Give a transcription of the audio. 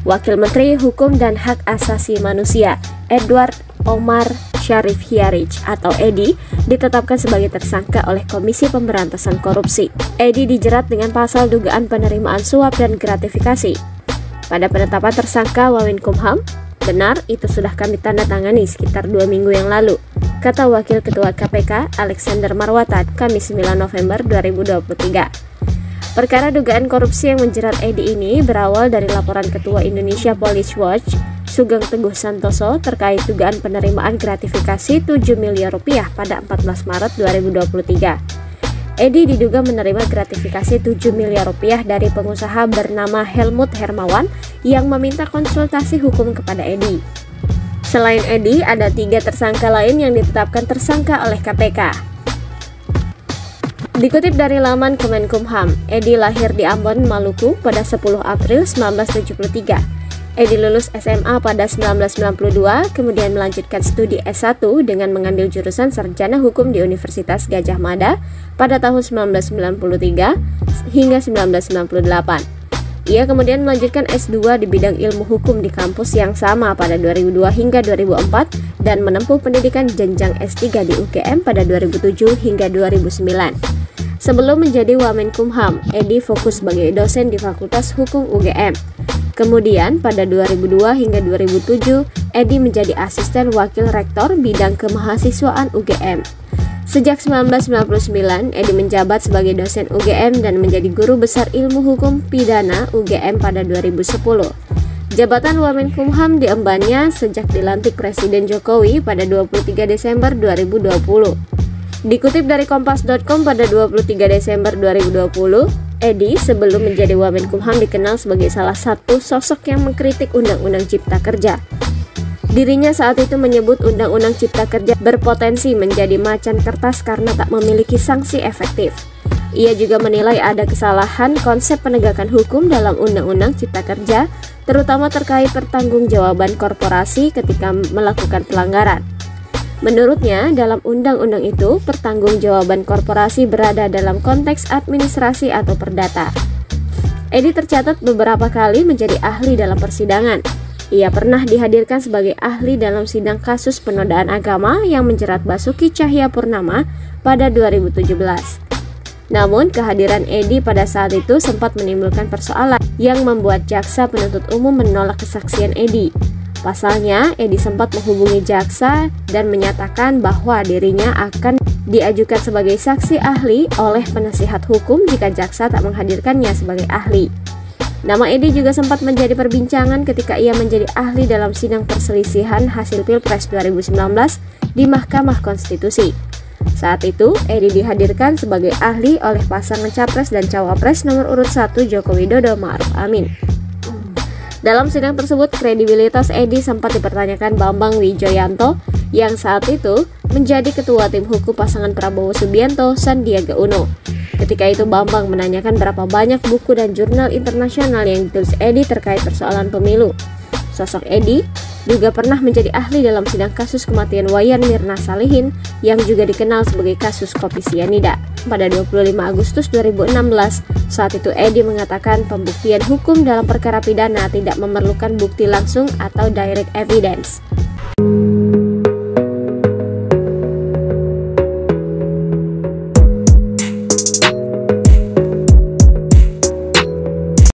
Wakil Menteri Hukum dan Hak Asasi Manusia Edward Omar Sharif Hiarij atau Edi ditetapkan sebagai tersangka oleh Komisi Pemberantasan Korupsi. Edi dijerat dengan pasal dugaan penerimaan suap dan gratifikasi. Pada penetapan tersangka Wamenkumham, benar itu sudah kami tanda tangani sekitar 2 minggu yang lalu, kata Wakil Ketua KPK Alexander Marwata Kamis 9 November 2023. Perkara dugaan korupsi yang menjerat Edi ini berawal dari laporan Ketua Indonesia Police Watch Sugeng Teguh Santoso terkait dugaan penerimaan gratifikasi 7 miliar rupiah pada 14 Maret 2023. Edi diduga menerima gratifikasi 7 miliar rupiah dari pengusaha bernama Helmut Hermawan yang meminta konsultasi hukum kepada Edi. Selain Edi, ada 3 tersangka lain yang ditetapkan tersangka oleh KPK. Dikutip dari laman Kemenkumham, Edi lahir di Ambon, Maluku pada 10 April 1973. Edi lulus SMA pada 1992, kemudian melanjutkan studi S1 dengan mengambil jurusan Sarjana Hukum di Universitas Gadjah Mada pada tahun 1993 hingga 1998. Ia kemudian melanjutkan S2 di bidang ilmu hukum di kampus yang sama pada 2002 hingga 2004 dan menempuh pendidikan jenjang S3 di UGM pada 2007 hingga 2009. Sebelum menjadi Wamenkumham, Edi fokus sebagai dosen di Fakultas Hukum UGM. Kemudian pada 2002 hingga 2007, Edi menjadi asisten wakil rektor bidang kemahasiswaan UGM. Sejak 1999, Edi menjabat sebagai dosen UGM dan menjadi guru besar ilmu hukum pidana UGM pada 2010. Jabatan Wamenkumham diembannya sejak dilantik Presiden Jokowi pada 23 Desember 2020. Dikutip dari Kompas.com pada 23 Desember 2020, Edi sebelum menjadi Wamenkumham dikenal sebagai salah satu sosok yang mengkritik Undang-Undang Cipta Kerja. Dirinya saat itu menyebut Undang-Undang Cipta Kerja berpotensi menjadi macan kertas karena tak memiliki sanksi efektif. Ia juga menilai ada kesalahan konsep penegakan hukum dalam Undang-Undang Cipta Kerja, terutama terkait pertanggungjawaban korporasi ketika melakukan pelanggaran. Menurutnya, dalam undang-undang itu, pertanggungjawaban korporasi berada dalam konteks administrasi atau perdata. Edi tercatat beberapa kali menjadi ahli dalam persidangan. Ia pernah dihadirkan sebagai ahli dalam sidang kasus penodaan agama yang menjerat Basuki Cahayapurnama pada 2017. Namun, kehadiran Edi pada saat itu sempat menimbulkan persoalan yang membuat jaksa penuntut umum menolak kesaksian Edi. Pasalnya, Edi sempat menghubungi jaksa dan menyatakan bahwa dirinya akan diajukan sebagai saksi ahli oleh penasihat hukum jika jaksa tak menghadirkannya sebagai ahli. Nama Edi juga sempat menjadi perbincangan ketika ia menjadi ahli dalam sidang perselisihan hasil Pilpres 2019 di Mahkamah Konstitusi. Saat itu, Edi dihadirkan sebagai ahli oleh pasangan Capres dan Cawapres nomor urut 1 Joko Widodo Ma'ruf Amin. Dalam sidang tersebut, kredibilitas Edi sempat dipertanyakan Bambang Wijoyanto yang saat itu menjadi ketua tim hukum pasangan Prabowo Subianto Sandiaga Uno. Ketika itu Bambang menanyakan berapa banyak buku dan jurnal internasional yang ditulis Edi terkait persoalan pemilu. Sosok Edi juga pernah menjadi ahli dalam sidang kasus kematian Wayan Mirna Salihin yang juga dikenal sebagai kasus kopi sianida. Pada 25 Agustus 2016, saat itu Edi mengatakan pembuktian hukum dalam perkara pidana tidak memerlukan bukti langsung atau direct evidence.